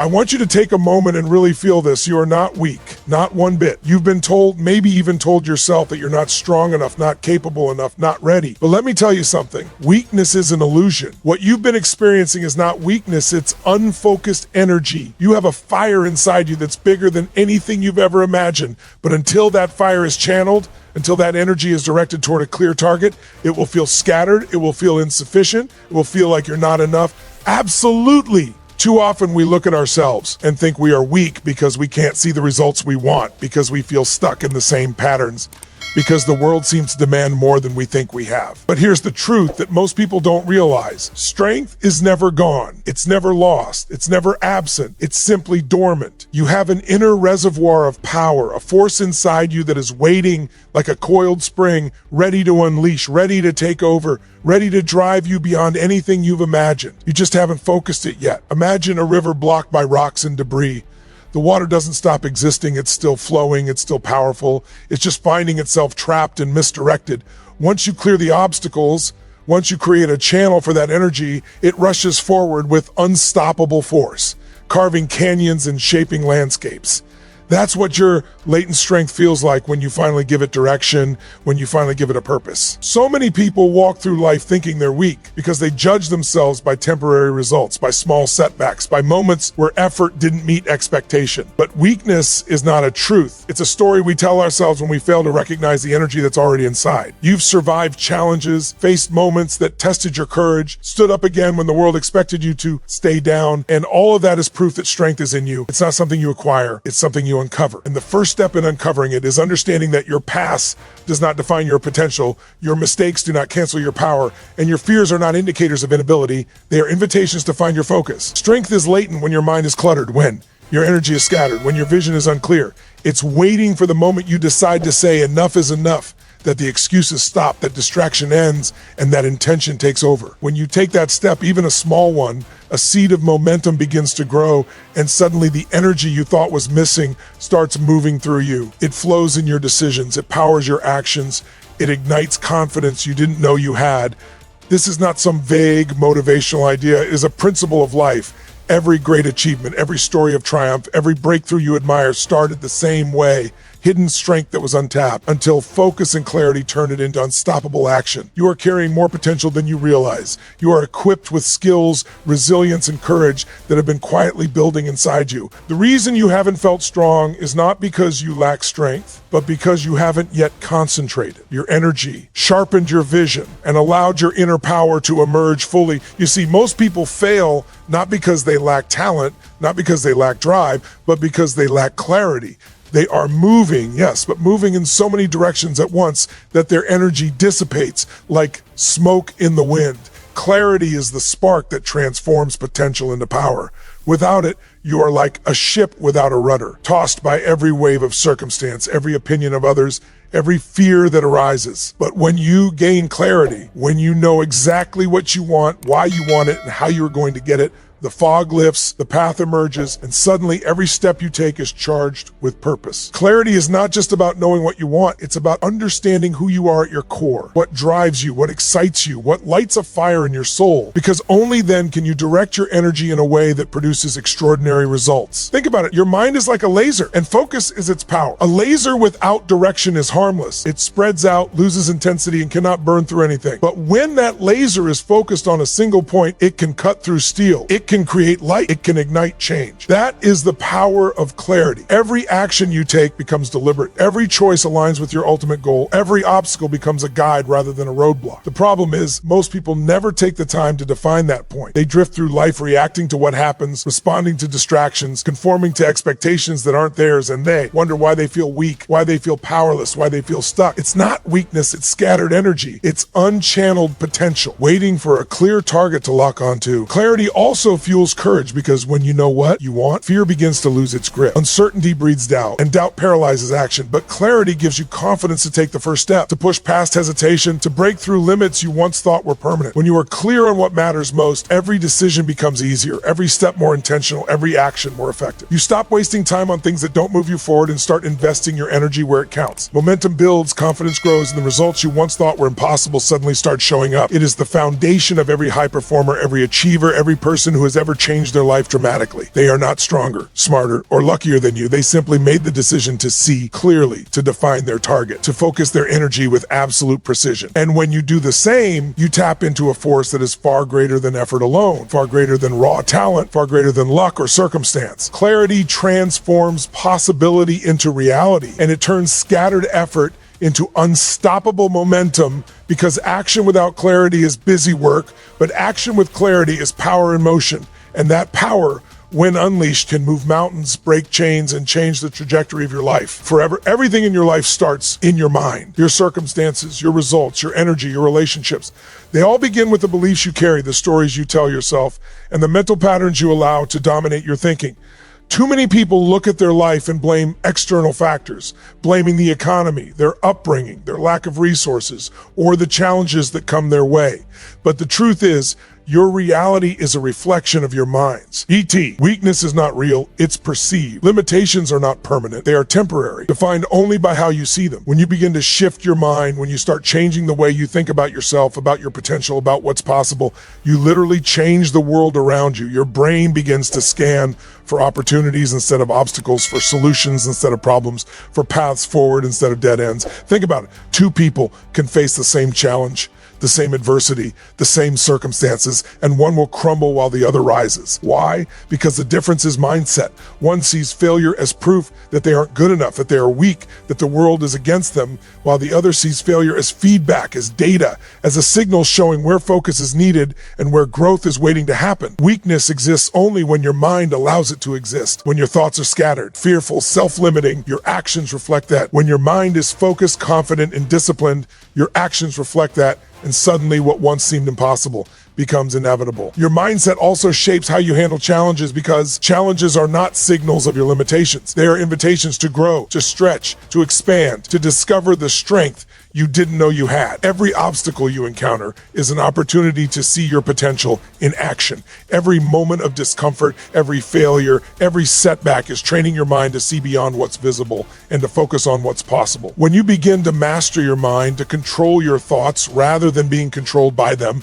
I want you to take a moment and really feel this. You are not weak, not one bit. You've been told, maybe even told yourself that you're not strong enough, not capable enough, not ready. But let me tell you something. Weakness is an illusion. What you've been experiencing is not weakness, it's unfocused energy. You have a fire inside you that's bigger than anything you've ever imagined. But until that fire is channeled, until that energy is directed toward a clear target, it will feel scattered, it will feel insufficient, it will feel like you're not enough. Absolutely. Too often we look at ourselves and think we are weak because we can't see the results we want, because we feel stuck in the same patterns, because the world seems to demand more than we think we have. But here's the truth that most people don't realize. Strength is never gone. It's never lost. It's never absent. It's simply dormant. You have an inner reservoir of power, a force inside you that is waiting like a coiled spring, ready to unleash, ready to take over, ready to drive you beyond anything you've imagined. You just haven't focused it yet. Imagine a river blocked by rocks and debris. The water doesn't stop existing, it's still flowing, it's still powerful, it's just finding itself trapped and misdirected. Once you clear the obstacles, once you create a channel for that energy, it rushes forward with unstoppable force, carving canyons and shaping landscapes. That's what your latent strength feels like when you finally give it direction, when you finally give it a purpose. So many people walk through life thinking they're weak because they judge themselves by temporary results, by small setbacks, by moments where effort didn't meet expectation. But weakness is not a truth. It's a story we tell ourselves when we fail to recognize the energy that's already inside. You've survived challenges, faced moments that tested your courage, stood up again when the world expected you to stay down, and all of that is proof that strength is in you. It's not something you acquire, it's something you uncover. And the first step in uncovering it is understanding that your past does not define your potential, your mistakes do not cancel your power, and your fears are not indicators of inability, they are invitations to find your focus. Strength is latent when your mind is cluttered, when your energy is scattered, when your vision is unclear. It's waiting for the moment you decide to say enough is enough, that the excuses stop, that distraction ends, and that intention takes over. When you take that step, even a small one, a seed of momentum begins to grow, and suddenly the energy you thought was missing starts moving through you. It flows in your decisions, it powers your actions, it ignites confidence you didn't know you had. This is not some vague motivational idea, it is a principle of life. Every great achievement, every story of triumph, every breakthrough you admire started the same way. Hidden strength that was untapped until focus and clarity turned it into unstoppable action. You are carrying more potential than you realize. You are equipped with skills, resilience, and courage that have been quietly building inside you. The reason you haven't felt strong is not because you lack strength, but because you haven't yet concentrated your energy, sharpened your vision, and allowed your inner power to emerge fully. You see, most people fail not because they lack talent, not because they lack drive, but because they lack clarity. They are moving, yes, but moving in so many directions at once that their energy dissipates like smoke in the wind. Clarity is the spark that transforms potential into power. Without it, you are like a ship without a rudder, tossed by every wave of circumstance, every opinion of others, every fear that arises. But when you gain clarity, when you know exactly what you want, why you want it, and how you're going to get it, the fog lifts, the path emerges, and suddenly every step you take is charged with purpose. Clarity is not just about knowing what you want, it's about understanding who you are at your core, what drives you, what excites you, what lights a fire in your soul, because only then can you direct your energy in a way that produces extraordinary results. Think about it, your mind is like a laser, and focus is its power. A laser without direction is harmless. It spreads out, loses intensity, and cannot burn through anything. But when that laser is focused on a single point, it can cut through steel. It can create light, it can ignite change. That is the power of clarity. Every action you take becomes deliberate. Every choice aligns with your ultimate goal. Every obstacle becomes a guide rather than a roadblock. The problem is, most people never take the time to define that point. They drift through life reacting to what happens, responding to distractions, conforming to expectations that aren't theirs, and they wonder why they feel weak, why they feel powerless, why they feel stuck. It's not weakness, it's scattered energy. It's unchanneled potential, waiting for a clear target to lock onto. Clarity also fuels courage because when you know what you want, fear begins to lose its grip. Uncertainty breeds doubt, and doubt paralyzes action. But clarity gives you confidence to take the first step, to push past hesitation, to break through limits you once thought were permanent. When you are clear on what matters most, every decision becomes easier, every step more intentional, every action more effective. You stop wasting time on things that don't move you forward and start investing your energy where it counts. Momentum builds, confidence grows, and the results you once thought were impossible suddenly start showing up. It is the foundation of every high performer, every achiever, every person who has has ever changed their life dramatically. They are not stronger, smarter, or luckier than you. They simply made the decision to see clearly, to define their target, to focus their energy with absolute precision. And when you do the same, you tap into a force that is far greater than effort alone, far greater than raw talent, far greater than luck or circumstance. Clarity transforms possibility into reality, and it turns scattered effort into unstoppable momentum, because action without clarity is busy work, but action with clarity is power in motion. And that power, when unleashed, can move mountains, break chains, and change the trajectory of your life forever. Everything in your life starts in your mind. Your circumstances, your results, your energy, your relationships. They all begin with the beliefs you carry, the stories you tell yourself, and the mental patterns you allow to dominate your thinking. Too many people look at their life and blame external factors, blaming the economy, their upbringing, their lack of resources, or the challenges that come their way. But the truth is, your reality is a reflection of your mind's. E.T. Weakness is not real, it's perceived. Limitations are not permanent, they are temporary, defined only by how you see them. When you begin to shift your mind, when you start changing the way you think about yourself, about your potential, about what's possible, you literally change the world around you. Your brain begins to scan for opportunities instead of obstacles, for solutions instead of problems, for paths forward instead of dead ends. Think about it. Two people can face the same challenge, the same adversity, the same circumstances, and one will crumble while the other rises. Why? Because the difference is mindset. One sees failure as proof that they aren't good enough, that they are weak, that the world is against them, while the other sees failure as feedback, as data, as a signal showing where focus is needed and where growth is waiting to happen. Weakness exists only when your mind allows it to exist. When your thoughts are scattered, fearful, self-limiting, your actions reflect that. When your mind is focused, confident, and disciplined, your actions reflect that. And suddenly what once seemed impossible becomes inevitable. Your mindset also shapes how you handle challenges, because challenges are not signals of your limitations. They are invitations to grow, to stretch, to expand, to discover the strength you didn't know you had. Every obstacle you encounter is an opportunity to see your potential in action. Every moment of discomfort, every failure, every setback is training your mind to see beyond what's visible and to focus on what's possible. When you begin to master your mind, to control your thoughts rather than being controlled by them,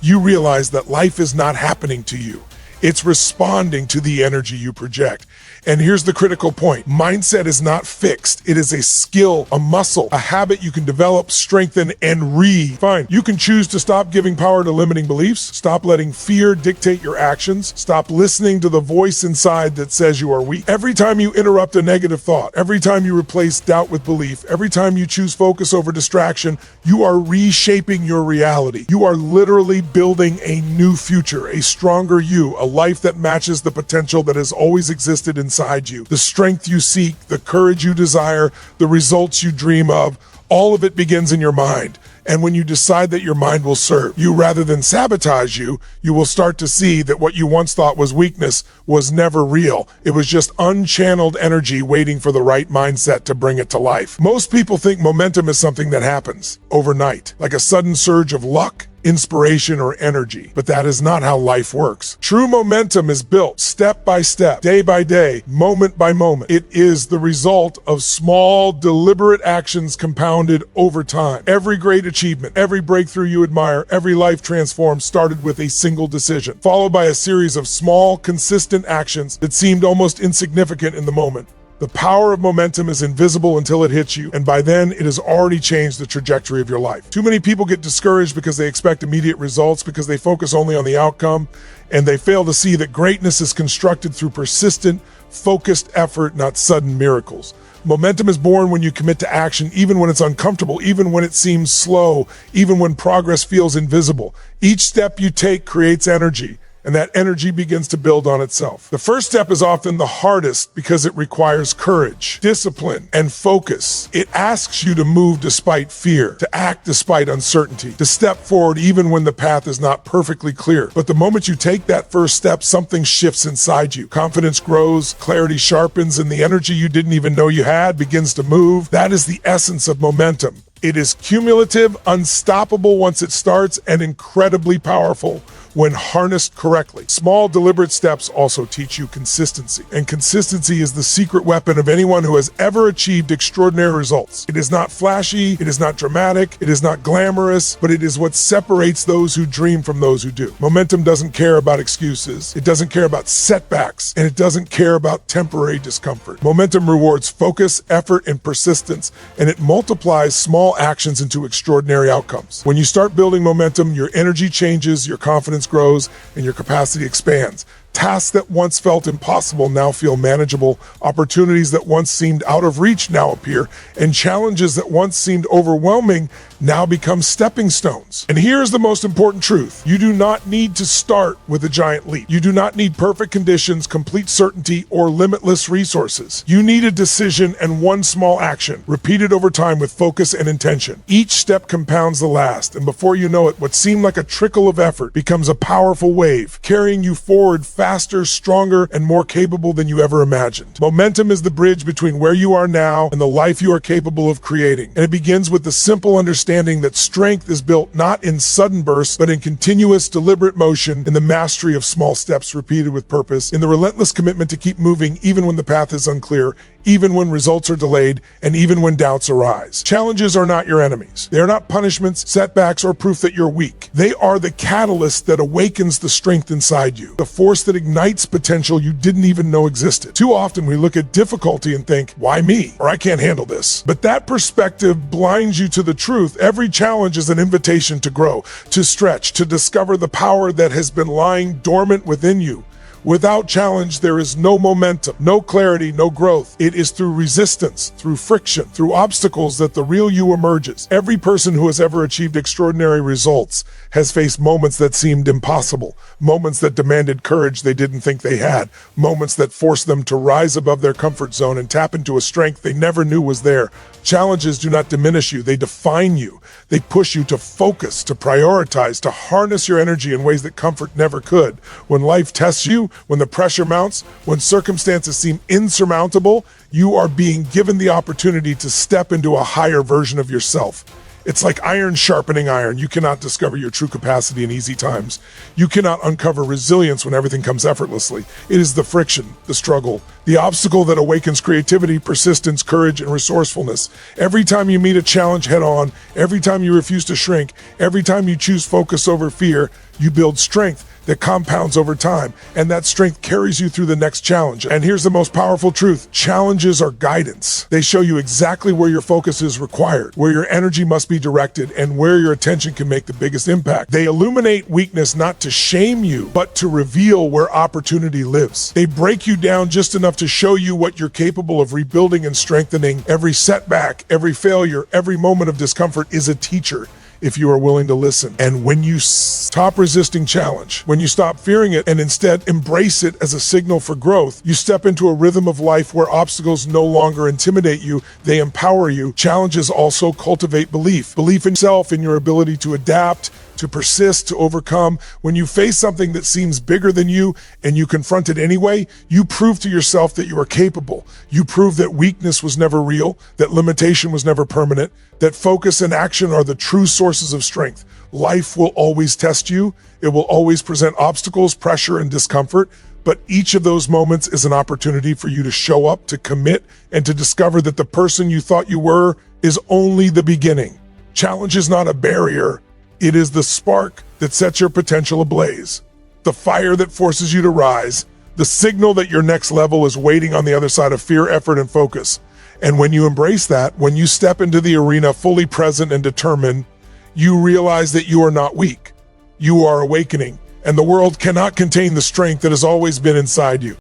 you realize that life is not happening to you. It's responding to the energy you project. And here's the critical point. Mindset is not fixed. It is a skill, a muscle, a habit you can develop, strengthen, and refine. You can choose to stop giving power to limiting beliefs, stop letting fear dictate your actions, stop listening to the voice inside that says you are weak. Every time you interrupt a negative thought, every time you replace doubt with belief, every time you choose focus over distraction, you are reshaping your reality. You are literally building a new future, a stronger you, a life that matches the potential that has always existed inside you. The strength you seek, the courage you desire, the results you dream of, all of it begins in your mind. And when you decide that your mind will serve you rather than sabotage you, you will start to see that what you once thought was weakness was never real. It was just unchanneled energy waiting for the right mindset to bring it to life. Most people think momentum is something that happens overnight, like a sudden surge of luck, inspiration, or energy. But that is not how life works. True momentum is built step by step, day by day, moment by moment. It is the result of small, deliberate actions compounded over time. Every great achievement, every breakthrough you admire, every life transformed started with a single decision, followed by a series of small, consistent actions that seemed almost insignificant in the moment. The power of momentum is invisible until it hits you, and by then it has already changed the trajectory of your life. Too many people get discouraged because they expect immediate results, because they focus only on the outcome, and they fail to see that greatness is constructed through persistent, focused effort, not sudden miracles. Momentum is born when you commit to action, even when it's uncomfortable, even when it seems slow, even when progress feels invisible. Each step you take creates energy, and that energy begins to build on itself. The first step is often the hardest because it requires courage, discipline, and focus. It asks you to move despite fear, to act despite uncertainty, to step forward even when the path is not perfectly clear. But the moment you take that first step, something shifts inside you. Confidence grows, clarity sharpens, and the energy you didn't even know you had begins to move. That is the essence of momentum. It is cumulative, unstoppable once it starts, and incredibly powerful when harnessed correctly. Small, deliberate steps also teach you consistency. And consistency is the secret weapon of anyone who has ever achieved extraordinary results. It is not flashy, it is not dramatic, it is not glamorous, but it is what separates those who dream from those who do. Momentum doesn't care about excuses, it doesn't care about setbacks, and it doesn't care about temporary discomfort. Momentum rewards focus, effort, and persistence, and it multiplies small actions into extraordinary outcomes. When you start building momentum, your energy changes, your confidence grows, and your capacity expands. Tasks that once felt impossible now feel manageable, opportunities that once seemed out of reach now appear, and challenges that once seemed overwhelming now become stepping stones. And here's the most important truth. You do not need to start with a giant leap. You do not need perfect conditions, complete certainty, or limitless resources. You need a decision and one small action, repeated over time with focus and intention. Each step compounds the last, and before you know it, what seemed like a trickle of effort becomes a powerful wave, carrying you forward faster, stronger, and more capable than you ever imagined. Momentum is the bridge between where you are now and the life you are capable of creating. And it begins with the simple understanding that strength is built not in sudden bursts, but in continuous, deliberate motion, in the mastery of small steps repeated with purpose, in the relentless commitment to keep moving even when the path is unclear, even when results are delayed, and even when doubts arise. Challenges are not your enemies. They are not punishments, setbacks, or proof that you're weak. They are the catalyst that awakens the strength inside you, the force that ignites potential you didn't even know existed. Too often we look at difficulty and think, why me? Or I can't handle this. But that perspective blinds you to the truth. Every challenge is an invitation to grow, to stretch, to discover the power that has been lying dormant within you. Without challenge, there is no momentum, no clarity, no growth. It is through resistance, through friction, through obstacles that the real you emerges. Every person who has ever achieved extraordinary results has faced moments that seemed impossible, moments that demanded courage they didn't think they had, moments that forced them to rise above their comfort zone and tap into a strength they never knew was there. Challenges do not diminish you, they define you. They push you to focus, to prioritize, to harness your energy in ways that comfort never could. When life tests you, when the pressure mounts, when circumstances seem insurmountable, you are being given the opportunity to step into a higher version of yourself. It's like iron sharpening iron. You cannot discover your true capacity in easy times. You cannot uncover resilience when everything comes effortlessly. It is the friction, the struggle, the obstacle that awakens creativity, persistence, courage, and resourcefulness. Every time you meet a challenge head on, every time you refuse to shrink, every time you choose focus over fear, you build strength that compounds over time, and that strength carries you through the next challenge. And here's the most powerful truth. Challenges are guidance. They show you exactly where your focus is required, where your energy must be directed, and where your attention can make the biggest impact. They illuminate weakness not to shame you, but to reveal where opportunity lives. They break you down just enough to show you what you're capable of rebuilding and strengthening. Every setback, every failure, every moment of discomfort is a teacher, if you are willing to listen. And when you stop resisting challenge, when you stop fearing it and instead embrace it as a signal for growth, you step into a rhythm of life where obstacles no longer intimidate you, they empower you. Challenges also cultivate belief in yourself, in your ability to adapt, to persist, to overcome. When you face something that seems bigger than you and you confront it anyway, you prove to yourself that you are capable. You prove that weakness was never real, that limitation was never permanent, that focus and action are the true sources of strength. Life will always test you. It will always present obstacles, pressure, and discomfort. But each of those moments is an opportunity for you to show up, to commit, and to discover that the person you thought you were is only the beginning. Challenge is not a barrier. It is the spark that sets your potential ablaze, the fire that forces you to rise, the signal that your next level is waiting on the other side of fear, effort, and focus. And when you embrace that, when you step into the arena fully present and determined, you realize that you are not weak. You are awakening, and the world cannot contain the strength that has always been inside you.